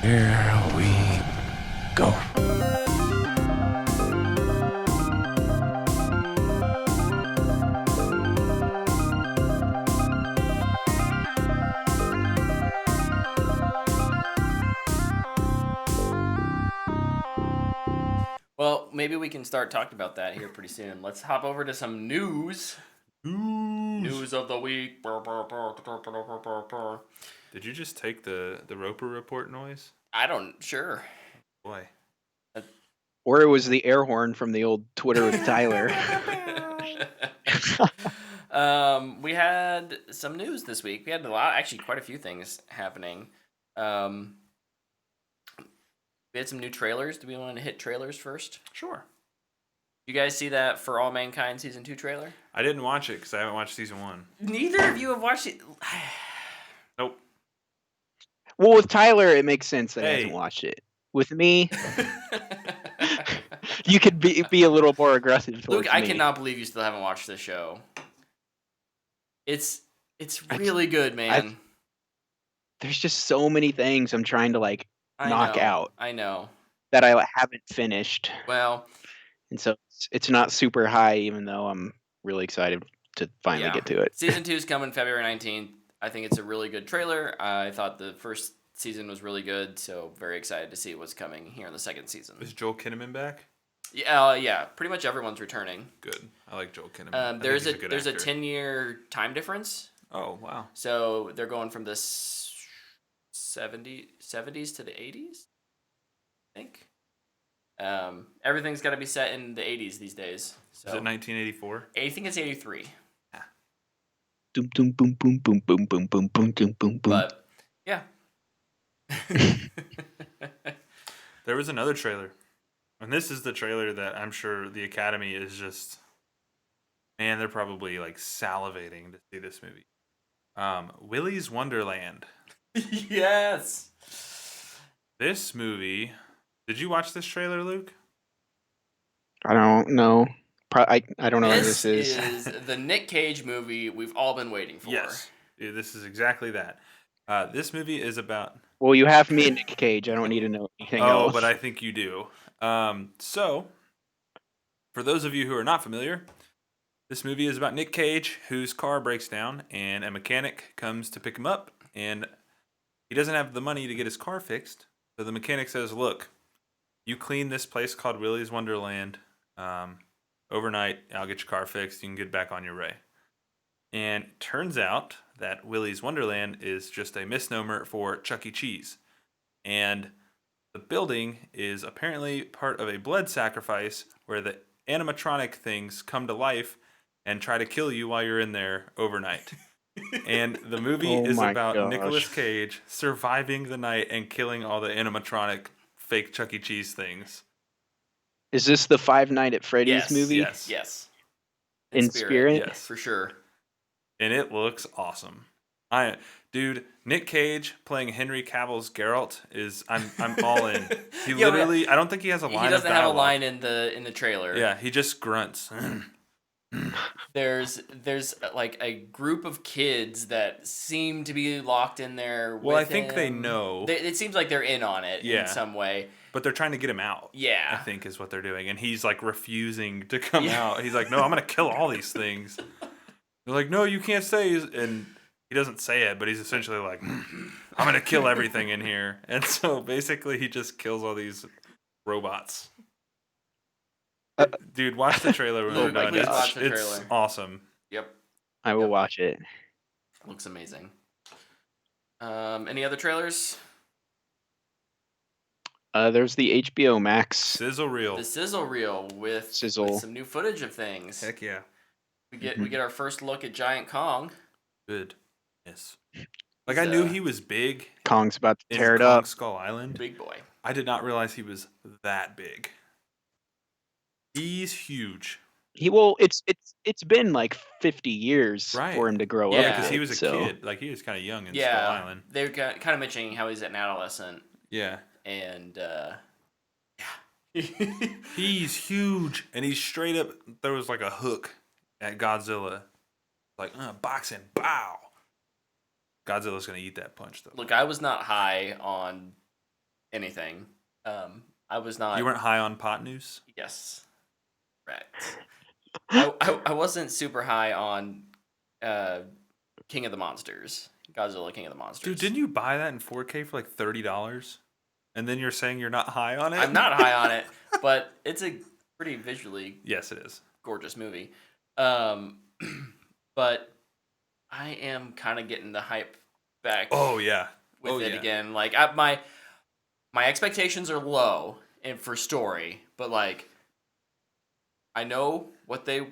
Here we go. Well, maybe we can start talking about that here pretty soon. Let's hop over to some news. News of the week. Did you just take the Roper Report noise? I don't. Sure. Boy. Or it was the air horn from the old Twitter with Tyler. We had some news this week. We had actually quite a few things happening. We had some new trailers. Do we want to hit trailers first? Sure. You guys see that For All Mankind Season 2 trailer? I didn't watch it because I haven't watched season 1. Neither of you have watched it. Nope. Well, with Tyler, it makes sense that he Hey. hasn't watched it. With me, you could be a little more aggressive towards Luke, I me. cannot believe you still haven't watched this show. It's really good, man. There's just so many things I'm trying to knock out I know. that I haven't finished, Well, and so it's not super high, even though I'm really excited to finally Yeah. get to it. Season 2 is coming February 19th. I think it's a really good trailer. I thought the first season was really good, so very excited to see what's coming here in the second season. Is Joel Kinnaman back? Yeah, pretty much everyone's returning. Good. I like Joel Kinnaman. I think There's he's a good there's a actor. 10-year time difference, Oh, wow. so they're going from the 70s to the 80s. I think. Everything's got to be set in the 80s these days. So Is it 1984? I think it's 83. Boom, boom, boom, boom, boom, boom, boom, boom, boom, boom, boom, boom. But yeah. There was another trailer. And this is the trailer that I'm sure the Academy is just... Man, they're probably salivating to see this movie. Willy's Wonderland. Yes. This movie... Did you watch this trailer, Luke? I don't know. I don't know what This this is. is the Nick Cage movie we've all been waiting for. Yes. Yeah, this is exactly that. This movie is about... Well, you have me and Nick Cage. I don't need to know anything Oh, else. but I think you do. So, for those of you who are not familiar, this movie is about Nick Cage, whose car breaks down, and a mechanic comes to pick him up, and he doesn't have the money to get his car fixed. So the mechanic says, look, you clean this place called Willy's Wonderland overnight, I'll get your car fixed, you can get back on your way. And it turns out that Willy's Wonderland is just a misnomer for Chuck E. Cheese. And the building is apparently part of a blood sacrifice where the animatronic things come to life and try to kill you while you're in there overnight. And the movie Oh is my about gosh. Nicolas Cage surviving the night and killing all the animatronic fake Chuck E. Cheese things. Is this the Five Nights at Freddy's Yes, movie? Yes. In spirit? Yes. For sure. And it looks awesome. Dude, Nick Cage playing Henry Cavill's Geralt is I'm all in. He Yeah, literally, I don't think he has a line. He doesn't of have a dialogue. line in the trailer. Yeah, he just grunts. There's like a group of kids that seem to be locked in there. Well, I with think they him. know. It seems like they're in on it Yeah. in some way. But they're trying to get him out. Yeah. I think is what they're doing. And he's refusing to come Yeah. out. He's like, no, I'm going to kill all these things. They're like, no, you can't say. And he doesn't say it, but he's essentially like, I'm going to kill everything in here. And so basically he just kills all these robots. Dude, watch the trailer when we're Luke, done. please watch the It's trailer. awesome. Yep. I will watch it. Looks amazing. Any other trailers? There's the HBO Max. Sizzle reel. The sizzle reel with Sizzle. some new footage of things. Heck yeah. We get our first look at Giant Kong. Good. Yes. I knew he was big Kong's about to in tear it Kong up. Skull Island. Big boy. I did not realize he was that big. He's huge. It's been 50 years Right. for him to grow Yeah, up. Yeah, because he big, was a so- kid. He was kind of young in Skull Yeah. Island. They're kind of mentioning how he's an adolescent Yeah. and He's huge. And he's straight up, there was a hook at Godzilla. Boxing, bow. Godzilla's going to eat that punch, though. Look, I was not high on anything. I was not. You weren't high on pot news? Yes. Right. I wasn't super high on King of the Monsters. Godzilla King of the Monsters. Dude, didn't you buy that in 4K for like $30? And then you're saying you're not high on it? I'm not high on it, but it's a pretty visually Yes, it is. gorgeous movie. But I am kind of getting the hype back Oh, yeah. with it again. Like my expectations are low and for story, but like I know what they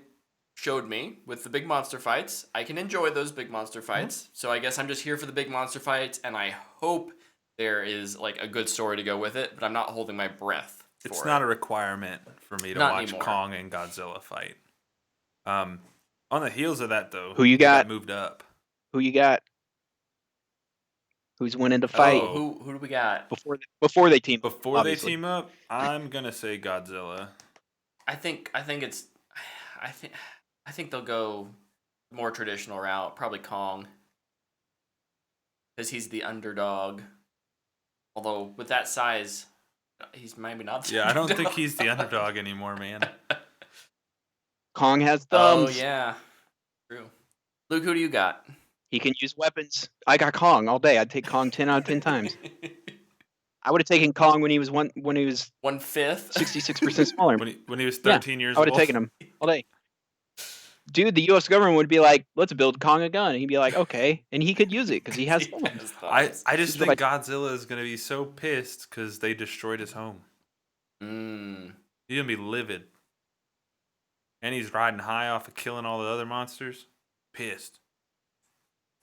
showed me with the big monster fights. I can enjoy those big monster fights. So I guess I'm just here for the big monster fights, and I hope there is like a good story to go with it, but I'm not holding my breath for It's it. not a requirement for me to Not watch anymore. Kong and Godzilla fight. On the heels of that, though, Who you they got? moved up. Who you got? Who's winning the fight Oh. Who do we got? before they team? Before obviously. they team up, I'm gonna say Godzilla. I think they'll go more traditional route, probably Kong. Because he's the underdog. Although with that size, he's maybe not the Yeah, I don't think underdog. he's the underdog anymore, man. Kong has Oh thumbs. yeah. True. Luke, who do you got? He can use weapons. I got Kong all day. I'd take Kong 10 out of 10 times. I would have taken Kong when he was 1/5. 66% smaller. When he was Yeah, 13 years I old. would have taken him all day. Dude, the U.S. government would be like, let's build Kong a gun. And he'd be like, okay. And he could use it because he has thumbs. I just He's think like- Godzilla is gonna be so pissed because they destroyed his home. Mm. He's gonna be livid. And he's riding high off of killing all the other monsters. Pissed.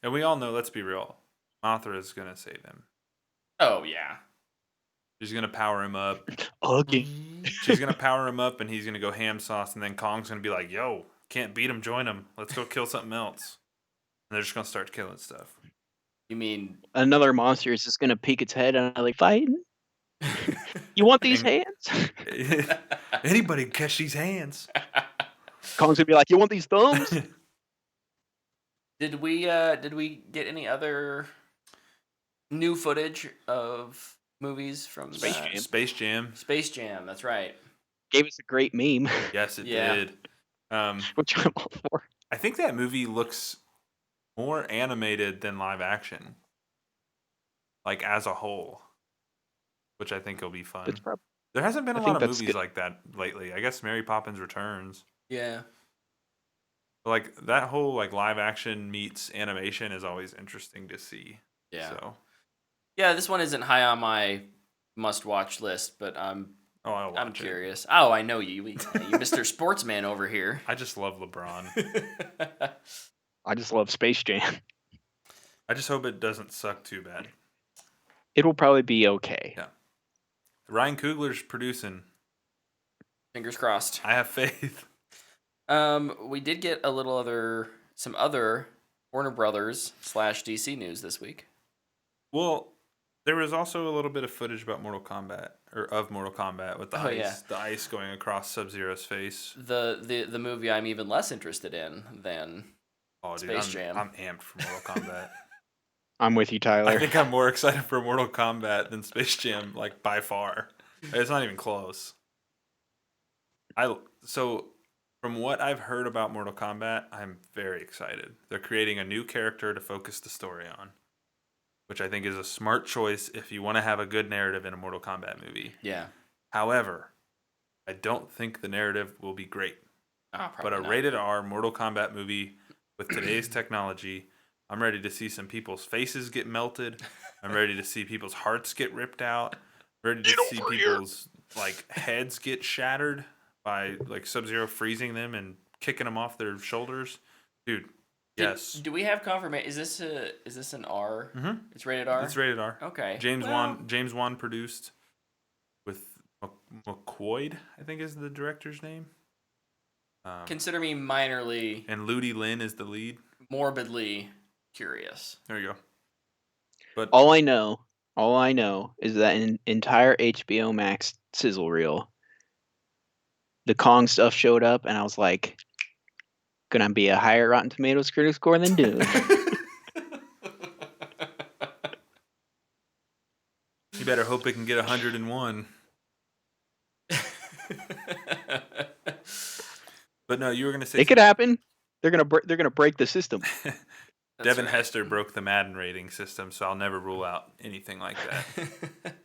And we all know, let's be real, Mothra is gonna save him. Oh yeah. She's gonna power him up. Again. She's gonna power him up, and he's gonna go ham sauce, and then Kong's gonna be like, "Yo, can't beat him, join him. Let's go kill something else." And they're just gonna start killing stuff. You mean Another monster is just going to peek its head and like, fighting? You want these And- hands? Anybody can catch these hands. Kong's going to be like, you want these thumbs? Did we get any other new footage of movies from Space that? Jam. Space Jam. Space Jam, that's right. Gave us a great meme, Yes, it Yeah. did. which I'm all for. I think that movie looks more animated than live action, like as a whole, which I think will be fun. It's probably There hasn't been a I lot think of that's movies good. like that lately. I guess Mary Poppins Returns. Yeah. But like that whole like live action meets animation is always interesting to see. Yeah. So, Yeah, this one isn't high on my must-watch list, but I'll watch I'm it. curious. Oh, I know you, you Mr. Sportsman over here. I just love LeBron. I just love Space Jam. I just hope it doesn't suck too bad. It will probably be okay. Yeah. Ryan Coogler's producing. Fingers crossed. I have faith. We did get some other Warner Brothers / DC news this week. Well, there was also a little bit of footage about Mortal Kombat with the Oh, ice, yeah. the ice going across Sub-Zero's face. The movie I'm even less interested in than Oh, dude, Space Jam. I'm amped for Mortal Kombat. I'm with you, I Tyler. think I'm more excited for Mortal Kombat than Space Jam, like by far. It's not even close. So from what I've heard about Mortal Kombat, I'm very excited. They're creating a new character to focus the story on, which I think is a smart choice if you want to have a good narrative in a Mortal Kombat movie. yeah. However, I don't think the narrative will be great. Oh, But a probably not. rated R Mortal Kombat movie with today's technology, I'm ready to see some people's faces get melted. I'm ready to see people's hearts get ripped out. Ready to see people's like heads get shattered by like Sub-Zero freezing them and kicking them off their shoulders. Dude, yes. Do we have confirmation? Is this an R? Mhm. It's rated R. It's rated R. Okay. James Well, Wan produced with McQuoid, I think is the director's name. Consider me minorly, And Ludi Lin is the lead. morbidly curious. There you go. But All I know is that an entire HBO Max sizzle reel, the Kong stuff showed up, and I was like, gonna be a higher Rotten Tomatoes critic score than Dune. he You better hope it can get 101. But no, you were gonna say It could happen. They're gonna break the system. That's Devin right. Hester broke the Madden rating system, so I'll never rule out anything like that.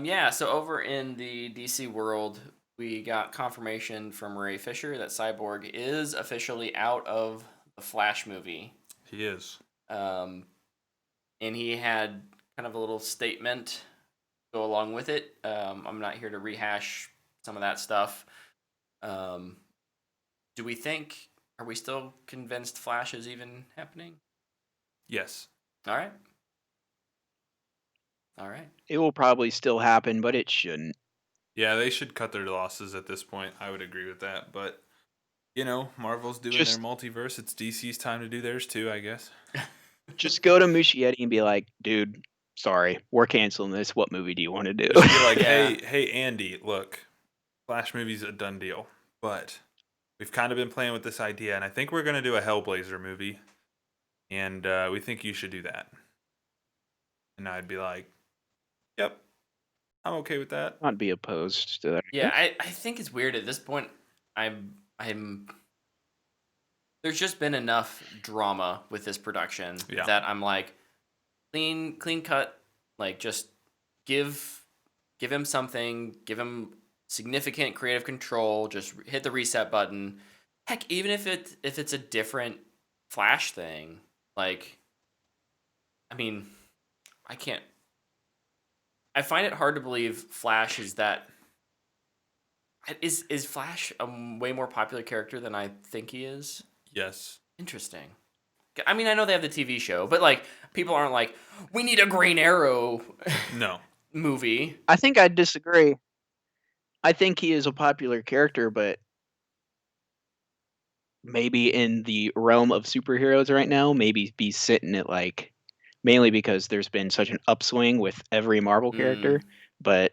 Yeah, so over in the DC world, we got confirmation from Ray Fisher that Cyborg is officially out of the Flash movie. He is. And he had kind of a little statement go along with it. I'm not here to rehash some of that stuff. Do we think, are we still convinced Flash is even happening? Yes. All right. All right. It will probably still happen, but it shouldn't. Yeah, they should cut their losses at this point. I would agree with that. But, you know, Marvel's doing Just- their multiverse. It's DC's time to do theirs too, I guess. Just go to Muschietti and be like, dude, sorry, we're canceling this. What movie do you want to do? Just be like, Yeah. hey, Andy, look, Flash movie's a done deal. But we've kind of been playing with this idea, and I think we're going to do a Hellblazer movie. And we think you should do that. And I'd be like, yep, I'm okay with that. Not be opposed to that. Yeah, I think it's weird at this point. I'm there's just been enough drama with this production Yeah. that I'm like clean cut, like just give him something, give him significant creative control, just hit the reset button. Heck, even if it's a different Flash thing, like I mean, I find it hard to believe Flash is that. Is Flash a way more popular character than I think he is? Yes. Interesting. I mean, I know they have the TV show, but like people aren't like, we need a Green Arrow No. movie. I think I'd disagree. I think he is a popular character, but maybe in the realm of superheroes right now, maybe be sitting at like, mainly because there's been such an upswing with every Marvel character, but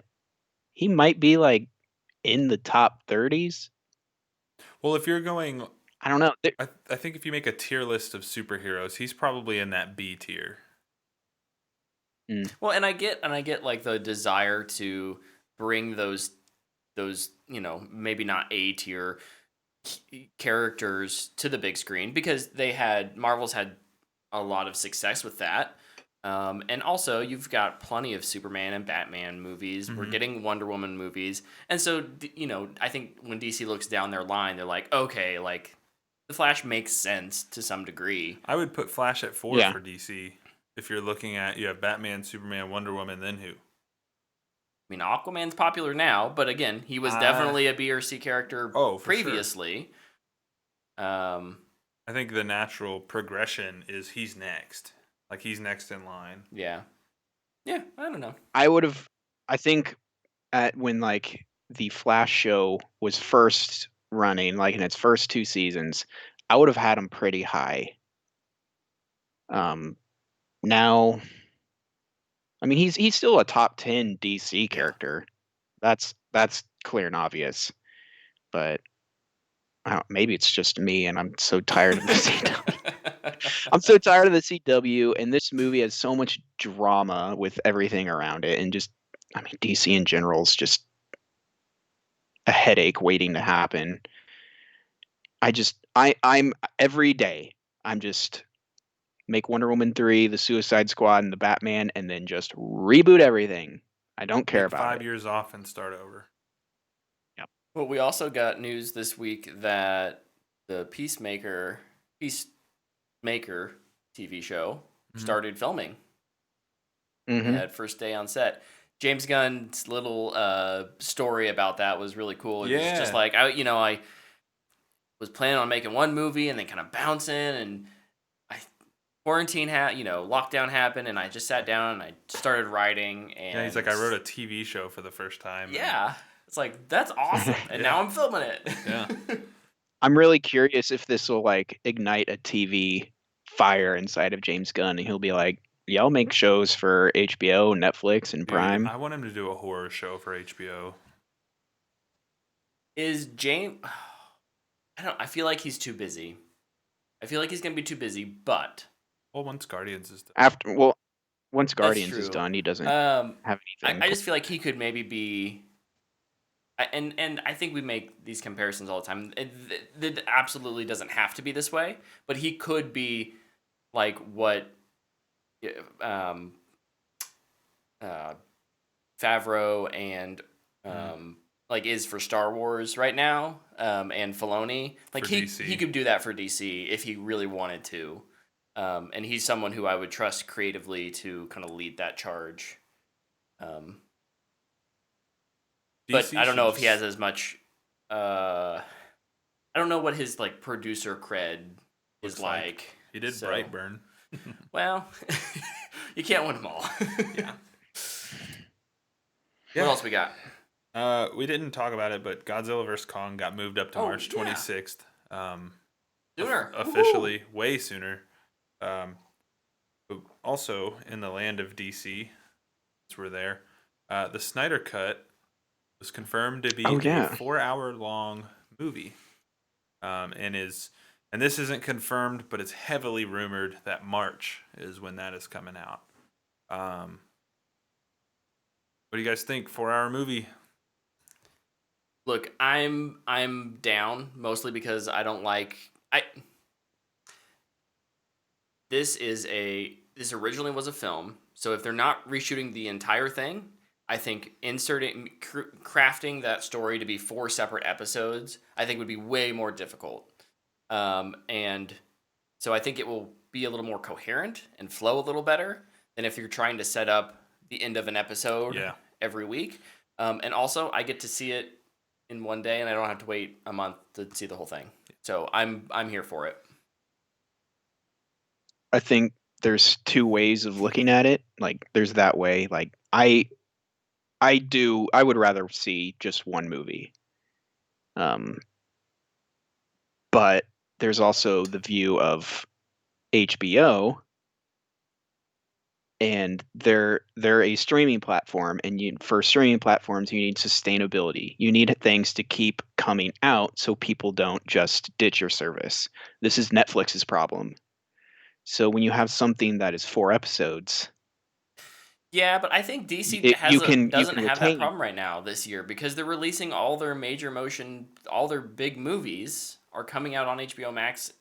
he might be like in the top 30s. Well, if you're going, I don't know. I think if you make a tier list of superheroes, he's probably in that B tier. Well, and I get like the desire to bring those maybe not A tier characters to the big screen because Marvel's had a lot of success with that. And also, you've got plenty of Superman and Batman movies. We're getting Wonder Woman movies. And so, I think when DC looks down their line, they're like, okay, like, The Flash makes sense to some degree. I would put Flash at 4 Yeah. for DC. If you're looking at, you have Batman, Superman, Wonder Woman, then who? I mean, Aquaman's popular now, but again, he was definitely a B or C character for previously. I think the natural progression is he's next. Like, he's next in line. Yeah. Yeah, I don't know. I think when like the Flash show was first running, like in its first 2 seasons, I would have had him pretty high. Now, I mean, he's still a top 10 DC character. That's clear and obvious. But maybe it's just me, and I'm so tired of the CW. I'm so tired of the CW, and this movie has so much drama with everything around it, and just, I mean, DC in general is just a headache waiting to happen. I'm every day, I'm just make Wonder Woman 3, the Suicide Squad, and the Batman, and then just reboot everything. I don't care Take about 5 it. years off and start over. Well, we also got news this week that the Peacemaker TV show started filming. Mhm. They had first day on set. James Gunn's little story about that was really cool. It was just Yeah. like I was planning on making one movie and then kind of bouncing, and quarantine lockdown happened, and I just sat down and I started writing. And Yeah, he's like, I wrote a TV show for the first time. and- Yeah, it's like that's awesome, and now I'm filming it. Yeah. I'm really curious if this will like ignite a TV fire inside of James Gunn, and he'll be like, "Yeah, I'll make shows for HBO, Netflix, and Dude, Prime." I want him to do a horror show for HBO. Is James? I feel like he's too busy. I feel like he's gonna be too busy, but Well, once Guardians is done. once Guardians is true. done, he doesn't Um, have anything. I just feel like he could maybe be, and I think we make these comparisons all the time. It absolutely doesn't have to be this way, but he could be like what um, uh, Favreau and like is for Star Wars right now, and Filoni. Like For he DC. could do that for DC if he really wanted to. And he's someone who I would trust creatively to kind of lead that charge. But DC I don't know if should he has as much. I don't know what his like producer cred is Looks like. like. He did so- Brightburn. Well, you can't win them all. Yeah. What else we got? We didn't talk about it, but Godzilla vs Kong got moved up to Oh, March yeah. 26th. Sooner. Officially, way sooner. But also in the land of DC, since we're there, the Snyder Cut was confirmed to be Oh, a yeah. 4-hour long movie, and this isn't confirmed, but it's heavily rumored that March is when that is coming out. What do you guys think? 4-hour movie? Look, I'm down mostly because I don't like this originally was a film, so if they're not reshooting the entire thing, I think crafting that story to be 4 separate episodes, I think would be way more difficult. And so I think it will be a little more coherent and flow a little better than if you're trying to set up the end of an episode Yeah. every week. And also I get to see it in one day and I don't have to wait a month to see the whole thing. So I'm here for it. I think there's 2 ways of looking at it. Like there's that way. Like I would rather see just one movie. But there's also the view of HBO, and they're a streaming platform, and for streaming platforms you need sustainability. You need things to keep coming out so people don't just ditch your service. This is Netflix's problem. So when you have something that is 4 episodes, Yeah, but I think DC doesn't have that retain- problem right now this year because they're releasing all their major motion, all their big movies are coming out on HBO Max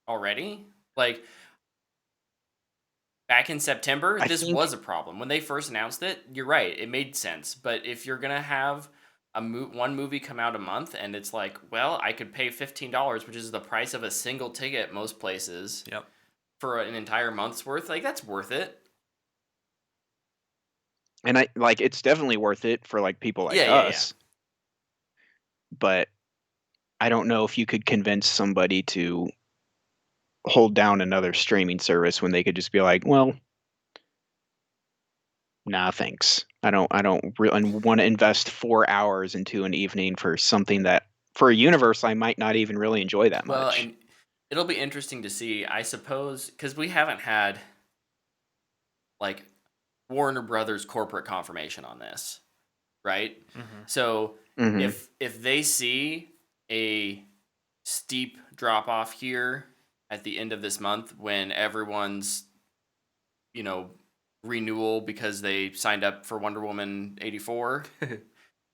already. Like back in September, I this think- was a problem. When they first announced it, you're right, it made sense. But if you're going to have one movie come out a month and it's like, well, I could pay $15, which is the price of a single ticket most places. Yep. For an entire month's worth, like that's worth it. and I like it's definitely worth it for like people like Yeah. us. But I don't know if you could convince somebody to hold down another streaming service when they could just be like, well, nah, thanks. I don't really want to invest 4 hours into an evening for something that for a universe I might not even really enjoy that Well, much. and it'll be interesting to see, I suppose, because we haven't had like Warner Brothers corporate confirmation on this, right? So Mhm. if they see a steep drop off here at the end of this month when everyone's, renewal because they signed up for Wonder Woman 84,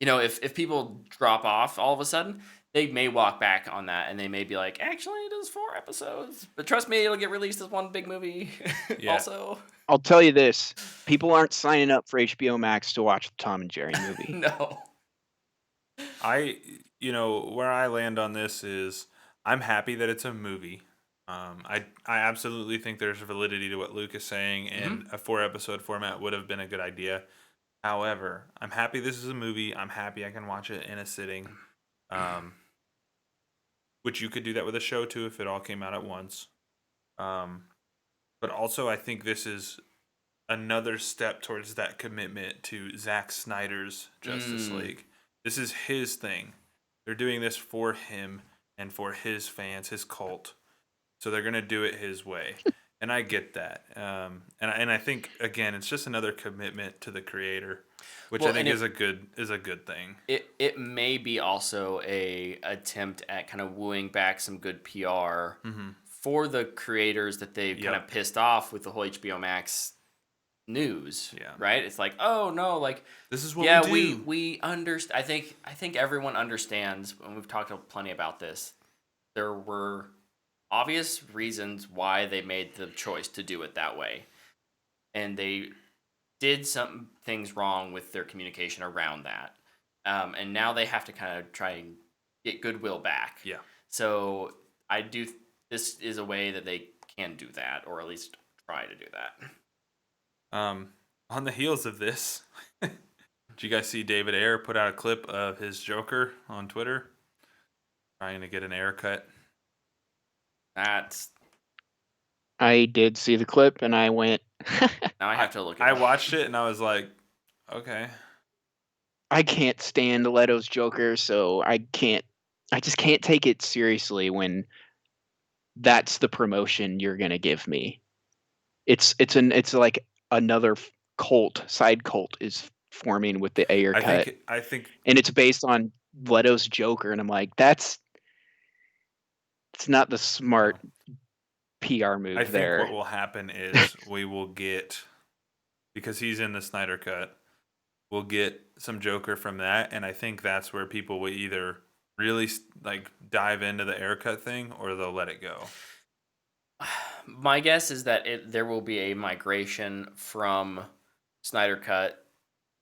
if people drop off all of a sudden, they may walk back on that and they may be like, actually, it is 4 episodes. But trust me, it'll get released as one big movie Yeah. also. I'll tell you this: people aren't signing up for HBO Max to watch the Tom and Jerry movie. No. Where I land on this is I'm happy that it's a movie. I absolutely think there's validity to what Luke is saying, and a 4-episode format would have been a good idea. However, I'm happy this is a movie. I'm happy I can watch it in a sitting. Which you could do that with a show too if it all came out at once. But also I think this is another step towards that commitment to Zack Snyder's Justice League. This is his thing. They're doing this for him and for his fans, his cult. So they're gonna do it his way, and I get that. And I think again, it's just another commitment to the creator, which I think is a good thing. It may be also a attempt at kind of wooing back some good PR for the creators that they've kind of pissed off with the whole HBO Max news. Yeah. Right. It's like, oh no, like This is what yeah, we do. we understand. I think everyone understands, and we've talked plenty about this. There were obvious reasons why they made the choice to do it that way, and they did some things wrong with their communication around that, and now they have to kind of try and get goodwill back. Yeah. So I do. This is a way that they can do that, or at least try to do that. On the heels of this, did you guys see David Ayer put out a clip of his Joker on Twitter trying to get an Ayer cut? That's I did see the clip and I went, now I have to look at I it. watched it and I was like, okay. I can't stand Leto's Joker, so I just can't take it seriously when that's the promotion you're gonna give me. It's like another side cult is forming with the Ayer cut, I think and it's based on Leto's Joker, and I'm like, it's not the smart PR move I think there. what will happen is we will get, because he's in the Snyder cut, we'll get some Joker from that, and I think that's where people will either really like dive into the Ayer cut thing or they'll let it go. My guess is that there will be a migration from Snyder Cut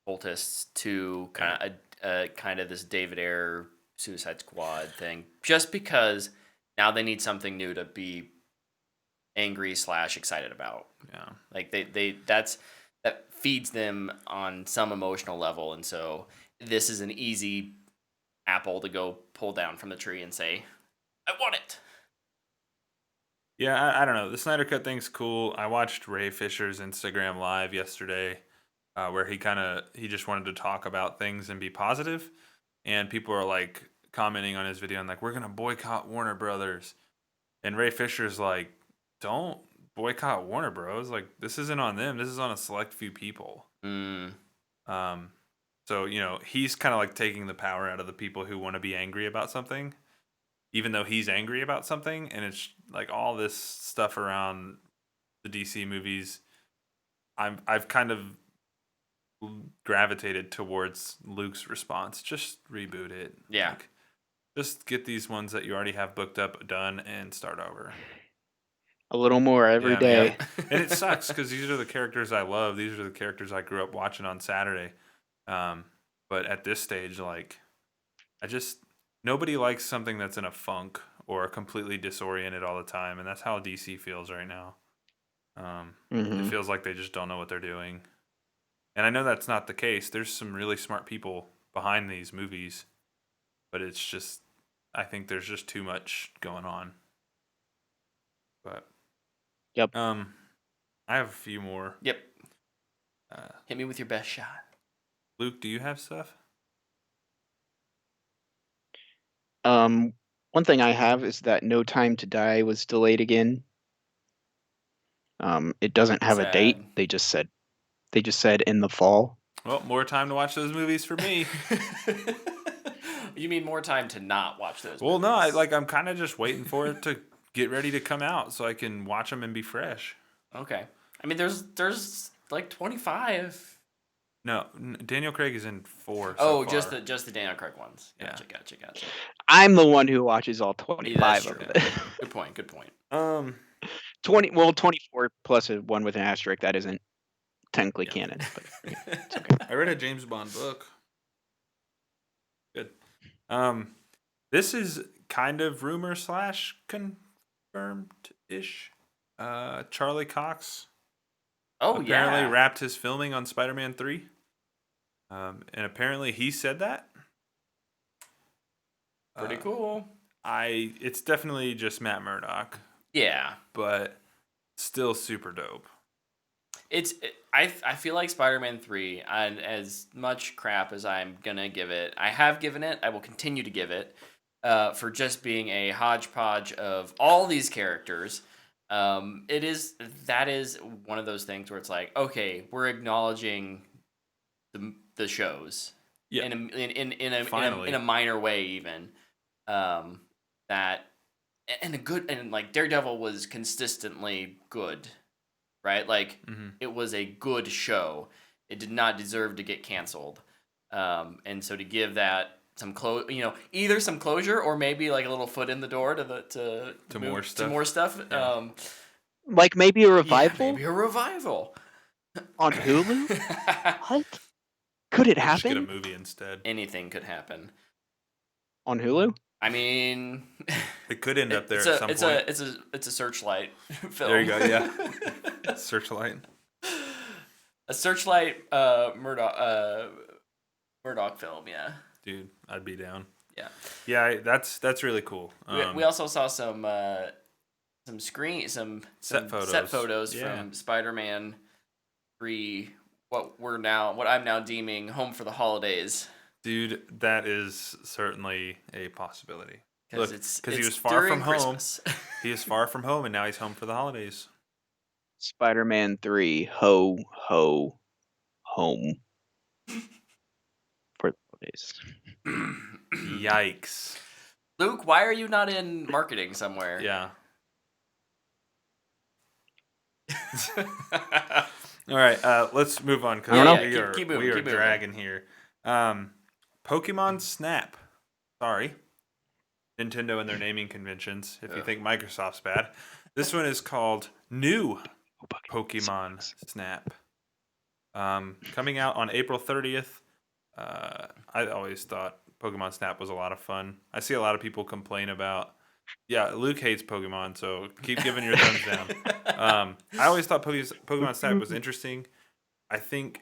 cultists to kind of this David Ayer Suicide Squad thing, just because now they need something new to be angry / excited about. Yeah. Like that feeds them on some emotional level, and so this is an easy apple to go pull down from the tree and say, "I want it." Yeah, I don't know. The Snyder Cut thing's cool. I watched Ray Fisher's Instagram live yesterday, where he just wanted to talk about things and be positive, and people are like commenting on his video and like, we're gonna boycott Warner Brothers, and Ray Fisher's like, don't boycott Warner Bros. Like, this isn't on them. This is on a select few people. So he's kind of like taking the power out of the people who want to be angry about something, even though he's angry about something. And it's like all this stuff around the DC movies. I've kind of gravitated towards Luke's response. Just reboot it. Yeah. Like, just get these ones that you already have booked up done and start over. A little more every Yeah, day. man. And it sucks because these are the characters I love. These are the characters I grew up watching on Saturday. But at this stage, like, nobody likes something that's in a funk or completely disoriented all the time, and that's how DC feels right now. It feels like they just don't know what they're doing. And I know that's not the case. There's some really smart people behind these movies, but it's just, I think there's just too much going on. But Yep. I have a few more. Yep. Hit me with your best shot. Luke, do you have stuff? One thing I have is that No Time to Die was delayed again. It doesn't have a date. Sad. They just said in the fall. Well, more time to watch those movies for me. You mean more time to not watch those? Well, no, movies. I'm kind of just waiting for it to get ready to come out so I can watch them and be fresh. Okay. I mean, there's like 25. No, Daniel Craig is in 4. Oh, so just far. the Daniel Craig ones. Yeah. Gotcha. I'm the one who watches all Yeah, 25 that's of true. it. Good point. 24 plus one with an asterisk that isn't technically canon. But it's okay. I read a James Bond book. Good. This is kind of rumor / confirmed-ish. Charlie Cox apparently wrapped his filming on Spider-Man 3. And apparently he said that. Pretty cool. It's definitely just Matt Murdock, Yeah. but still super dope. I feel like Spider-Man 3, and as much crap as I'm gonna give it, I have given it, I will continue to give it, for just being a hodgepodge of all these characters. That is one of those things where it's like, okay, we're acknowledging the shows, Yeah. in a minor way even, that and like Daredevil was consistently good, right? Like Mhm. it was a good show. It did not deserve to get canceled. And so to give that some either some closure or maybe like a little foot in the door to move more to stuff. more stuff. Yeah. Like maybe a Yeah, revival maybe a revival. on Hulu? What? Could it We'll just get a happen movie instead. Anything could happen. on Hulu? I mean, It could end up there it's at a some point. it's a Searchlight film. There you go. Yeah. Searchlight. A Searchlight Murdoch film. Yeah. Dude, I'd be down. Yeah. Yeah, that's really cool. We also saw some Set photos Yeah. from Spider-Man 3. What I'm now deeming Home for the Holidays. Dude, that is certainly a possibility. Because Look, it's 'cause he it's was far during from home. Christmas. He is far from home, and now he's home for the holidays. Spider-Man 3, ho, ho, home. For the holidays. Yikes. Luke, why are you not in marketing somewhere? Yeah. All right, let's move on because I don't we know. are, Keep moving, we are keep moving. dragging here. Pokemon Snap. Sorry. Nintendo and their naming conventions, if you Ugh. think Microsoft's bad. This one is called New Pokemon Snap. Coming out on April 30th. I always thought Pokemon Snap was a lot of fun. I see a lot of people complain about, Luke hates Pokemon, so keep giving your thumbs down. I always thought Pokemon Snap was interesting. I think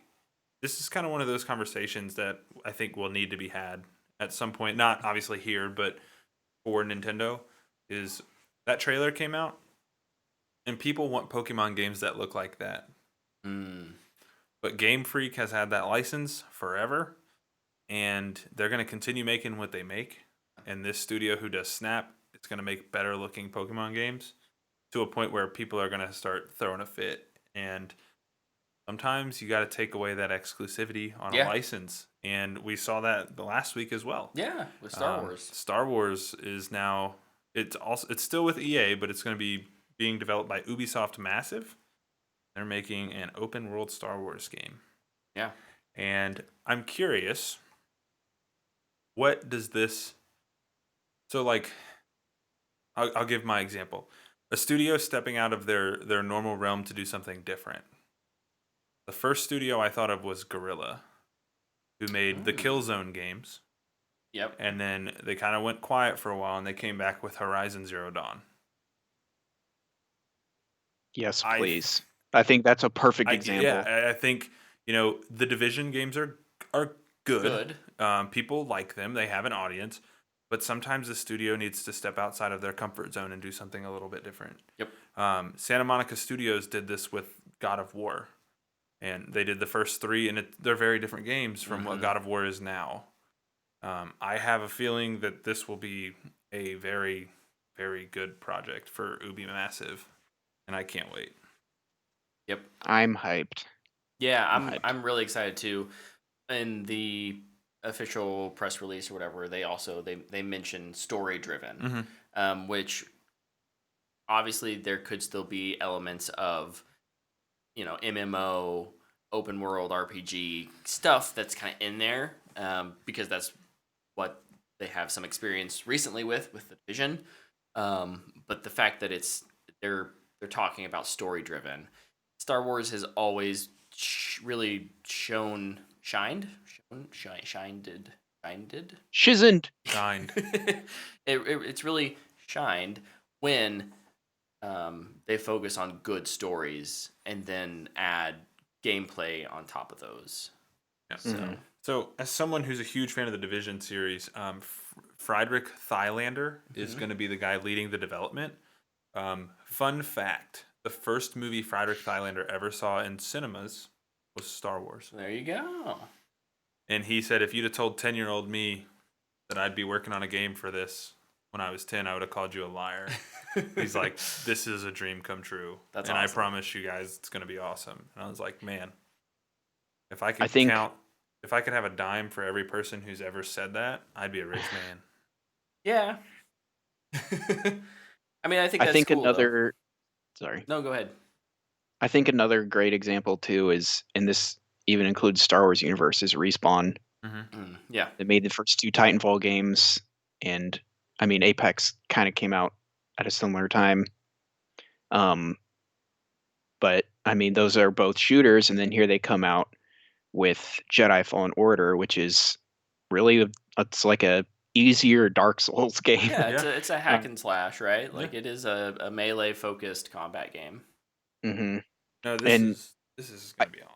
this is kind of one of those conversations that I think will need to be had at some point. Not obviously here, but for Nintendo. Is that trailer came out, and people want Pokemon games that look like that. But Game Freak has had that license forever, and they're going to continue making what they make. And this studio who does Snap is going to make better looking Pokemon games to a point where people are going to start throwing a fit. And sometimes you got to take away that exclusivity on a Yeah. license. And we saw that the last week as well. Yeah, with Star Wars. Star Wars is now it's still with EA, but it's going to be being developed by Ubisoft Massive. They're making an open world Star Wars game. Yeah. And I'm curious, what does this... So, like, I'll give my example. A studio stepping out of their normal realm to do something different. The first studio I thought of was Guerrilla, who made the Killzone games. Yep. And then they kind of went quiet for a while, and they came back with Horizon Zero Dawn. Yes, I- please. I think that's a perfect example. Yeah, I think the Division games are good. People like them; they have an audience. But sometimes the studio needs to step outside of their comfort zone and do something a little bit different. Yep. Santa Monica Studios did this with God of War, and they did the first 3, and they're very different games from what God of War is now. I have a feeling that this will be a very, very good project for Ubi Massive, and I can't wait. Yep. I'm hyped. Yeah, hyped. I'm really excited too. In the official press release or whatever, they mentioned story driven, which obviously there could still be elements of MMO, open world RPG stuff that's kind of in there, because that's what they have some experience recently with the Division. But the fact that they're talking about story driven, Star Wars has always really shined. Shizned. Signed. It's really shined when they focus on good stories and then add gameplay on top of those. Yeah. So, as someone who's a huge fan of the Division series, Friedrich Thylander is going to be the guy leading the development. Fun fact: the first movie Friedrich Thylander ever saw in cinemas was Star Wars. There you go. And he said, if you'd have told 10-year-old me that I'd be working on a game for this when I was 10, I would have called you a liar. He's like, this is a dream come true. That's and awesome. I promise you guys it's going to be awesome. And I was like, man, if I could if I could have a dime for every person who's ever said that, I'd be a rich man. Yeah. I mean, I think that's cool, another. Sorry. No, go ahead. I think another great example too is, and this even includes Star Wars universe, is Respawn. Yeah. They made the first 2 Titanfall games, and I mean Apex kind of came out at a similar time. But I mean those are both shooters, and then here they come out with Jedi Fallen Order, which is really it's like a easier Dark Souls game. Yeah, Yeah. it's a hack Um, and slash, right? Like it is a melee focused combat game. hmm No, And this is gonna be awesome.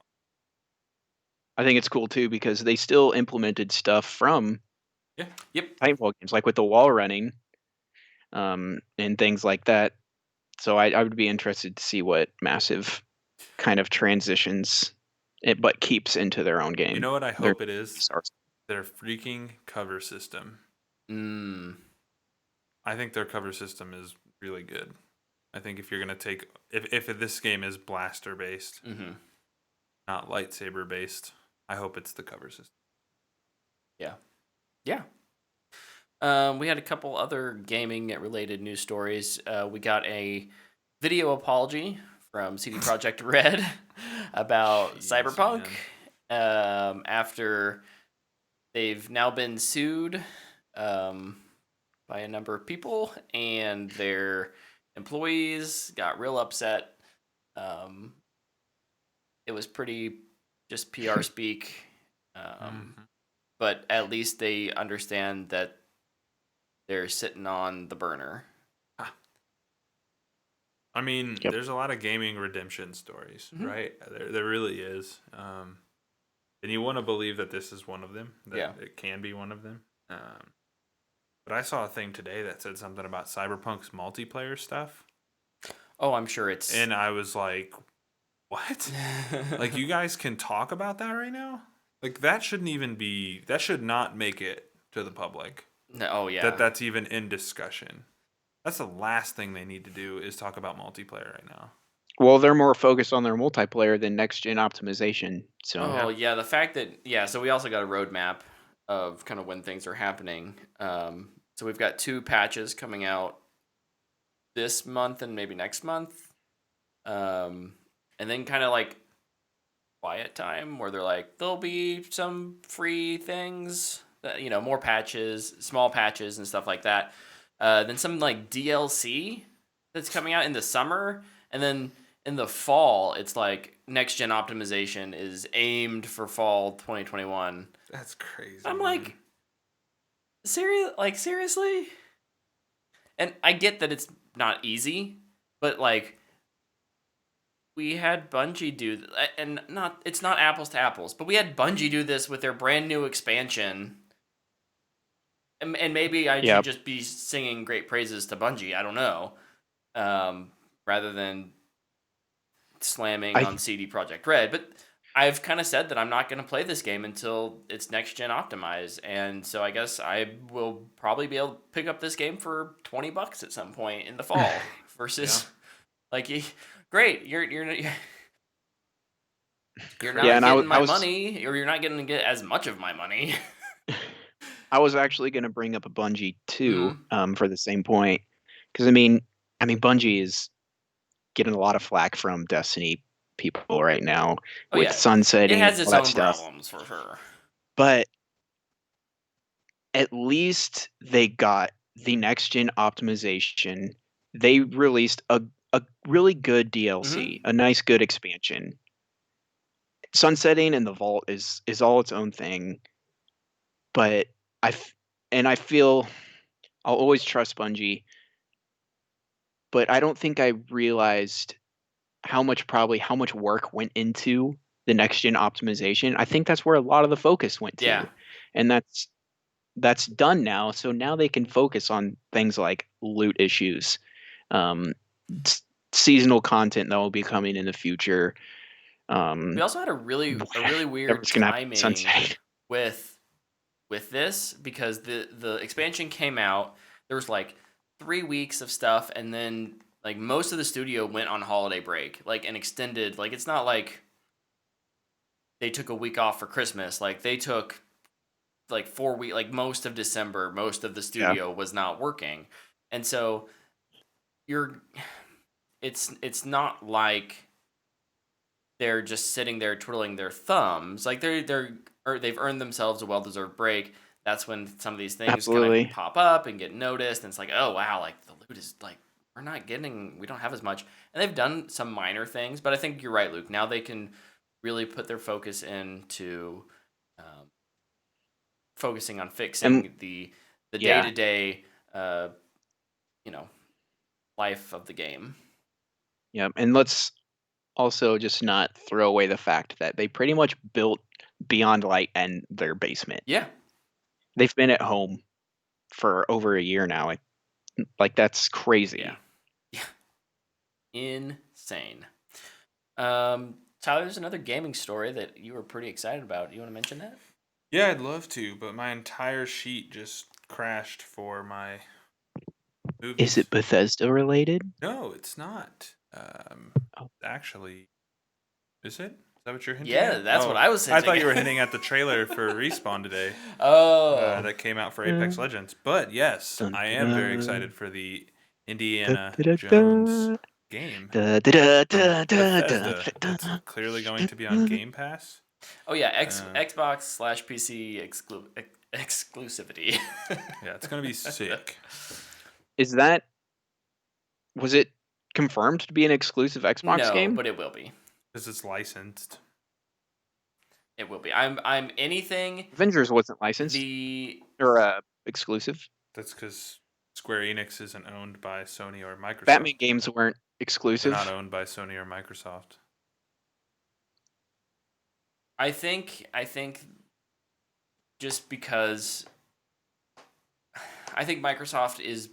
I think it's cool too because they still implemented stuff from Yep. Titanfall games, like with the wall running, and things like that. So I would be interested to see what Massive kind of transitions it, but keeps into their own game. You know what I Their hope it is? stars. Their freaking cover system. Mm. I think their cover system is really good. I think if you're gonna take if this game is blaster based, Mm-hmm. not lightsaber based, I hope it's the cover system. Yeah. We had a couple other gaming related news stories. We got a video apology from CD Projekt Red about Jeez, Cyberpunk after they've now been sued by a number of people, and their employees got real upset. It was pretty just PR speak. But at least they understand that they're sitting on the burner. I mean, Yep. there's a lot of gaming redemption stories, Mhm. right? There really is. And you want to believe that this is one of them, that Yeah. it can be one of them. But I saw a thing today that said something about Cyberpunk's multiplayer stuff. Oh, I'm sure it's. And I was like, what? Like, you guys can talk about that right now? Like, that should not make it to the public. No, oh yeah. That's even in discussion. That's the last thing they need to do is talk about multiplayer right now. Well, they're more focused on their multiplayer than next gen optimization. So Oh yeah, the fact that so we also got a roadmap of kind of when things are happening. So we've got 2 patches coming out this month and maybe next month, and then kind of like quiet time where they're like there'll be some free things that, more patches, small patches and stuff like that. Then some like DLC that's coming out in the summer, and then in the fall it's like next gen optimization is aimed for fall 2021. That's crazy. I'm man. like, seriously? And I get that it's not easy, but like we had Bungie do and it's not apples to apples, but we had Bungie do this with their brand new expansion. And maybe I should just be singing great praises to Bungie. I don't know, rather than slamming on CD Projekt Red. But I've kind of said that I'm not going to play this game until it's next gen optimized, and so I guess I will probably be able to pick up this game for $20 at some point in the fall. Versus, great, you're not getting my money, or you're not going to get as much of my money. I was actually going to bring up a Bungie too, for the same point, because I mean, Bungie is getting a lot of flack from Destiny people right now with sunsetting. It has its all own that stuff. problems for sure, but at least they got the next gen optimization. They released a really good DLC, a nice good expansion. Sunsetting and the Vault is all its own thing, but I feel I'll always trust Bungie, but I don't think I realized how much work went into the next gen optimization. I think that's where a lot of the focus went to. Yeah. And that's done now. So now they can focus on things like loot issues, seasonal content that will be coming in the future. We also had a really weird timing with this, because the expansion came out. There was like 3 weeks of stuff, and then like most of the studio went on holiday break, like an extended. Like it's not like they took a week off for Christmas. Like they took like 4 weeks. Like most of December, most of the studio was not working, and so it's not like they're just sitting there twiddling their thumbs. Like they've earned themselves a well-deserved break. That's when some of these things kind Absolutely. of pop up and get noticed, and it's like, oh wow, like the loot is like we don't have as much, and they've done some minor things, but I think you're right, Luke. Now they can really put their focus into focusing on fixing And the yeah. day-to-day life of the game. Yeah, and let's also just not throw away the fact that they pretty much built Beyond Light and their basement. Yeah. They've been at home for over a year now. Like that's crazy. Yeah. Insane. Tyler, there's another gaming story that you were pretty excited about. You want to mention that? Yeah, I'd love to, but my entire sheet just crashed for my movies. Is it Bethesda related? No, it's not. Oh. Actually, is it? Is that what you're hinting Yeah, at? that's what I was I thought hinting you were at. hinting at the trailer for Respawn today Oh. that came out for Apex Legends. But yes, Dun, I am very dun. excited for the Indiana Da, da, da, Jones da. game. Da, da, da, from da, Bethesda. da, It's da. clearly going to be on Game Pass. Oh yeah, Xbox/PC exclusivity. Yeah, it's going to be sick. Was it confirmed to be an exclusive Xbox No, game? but it will be. Because it's licensed. It will be. I'm anything Avengers wasn't licensed or exclusive. That's because Square Enix isn't owned by Sony or Microsoft. Batman games weren't They're exclusive. not owned by Sony or Microsoft. I think just because I think Microsoft is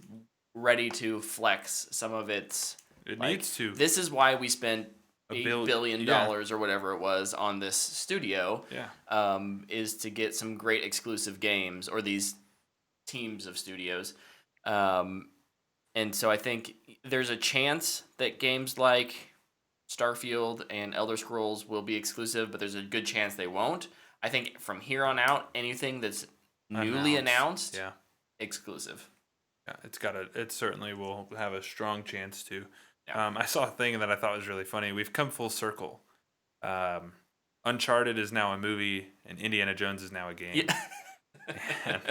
ready to flex some of its. It Like, needs to. This is why we spent $1 $8 billion yeah. or whatever it was on this studio. Yeah. Is to get some great exclusive games or these teams of studios. And so I think there's a chance that games like Starfield and Elder Scrolls will be exclusive, but there's a good chance they won't. I think from here on out, anything that's newly announced, Yeah. exclusive. Yeah, it certainly will have a strong chance to. Yeah. I saw a thing that I thought was really funny. We've come full circle. Uncharted is now a movie, and Indiana Jones is now a game. Yeah. And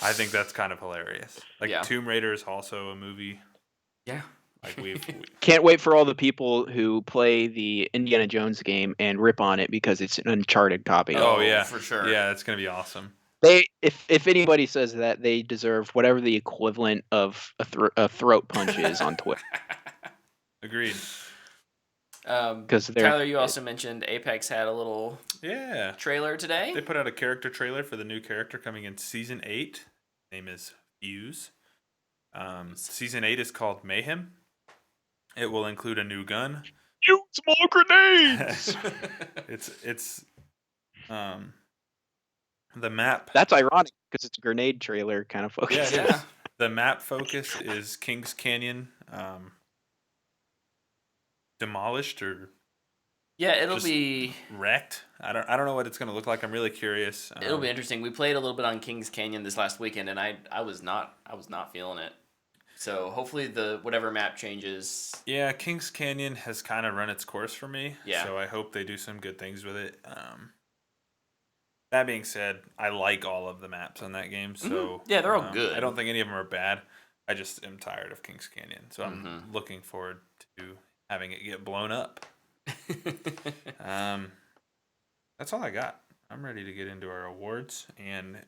I think that's kind of hilarious. Like Yeah. Tomb Raider is also a movie. Yeah. Like Can't wait for all the people who play the Indiana Jones game and rip on it because it's an Uncharted copy. Oh yeah, for sure. Yeah, it's gonna be awesome. If anybody says that, they deserve whatever the equivalent of a throat punch is on Twitter. Agreed. Because Tyler, you also mentioned Apex had a little Yeah. trailer today. They put out a character trailer for the new character coming in season 8. Name is Fuse. Season 8 is called Mayhem. It will include a new gun. Use more grenades. It's the map. That's ironic because it's a grenade trailer kind of focus. Yeah, it Yeah. is. The map focus is Kings Canyon, demolished or Yeah, it'll Just- be wrecked. I don't know what it's gonna look like. I'm really curious. it'll be interesting. We played a little bit on Kings Canyon this last weekend, and I was not feeling it. So hopefully the whatever map changes. Yeah, Kings Canyon has kind of run its course for me. Yeah. So I hope they do some good things with it. That being said, I like all of the maps on that game. So Yeah, they're all good. I don't think any of them are bad. I just am tired of Kings Canyon. So I'm Mhm. looking forward to having it get blown up. That's all I got. I'm ready to get into our awards and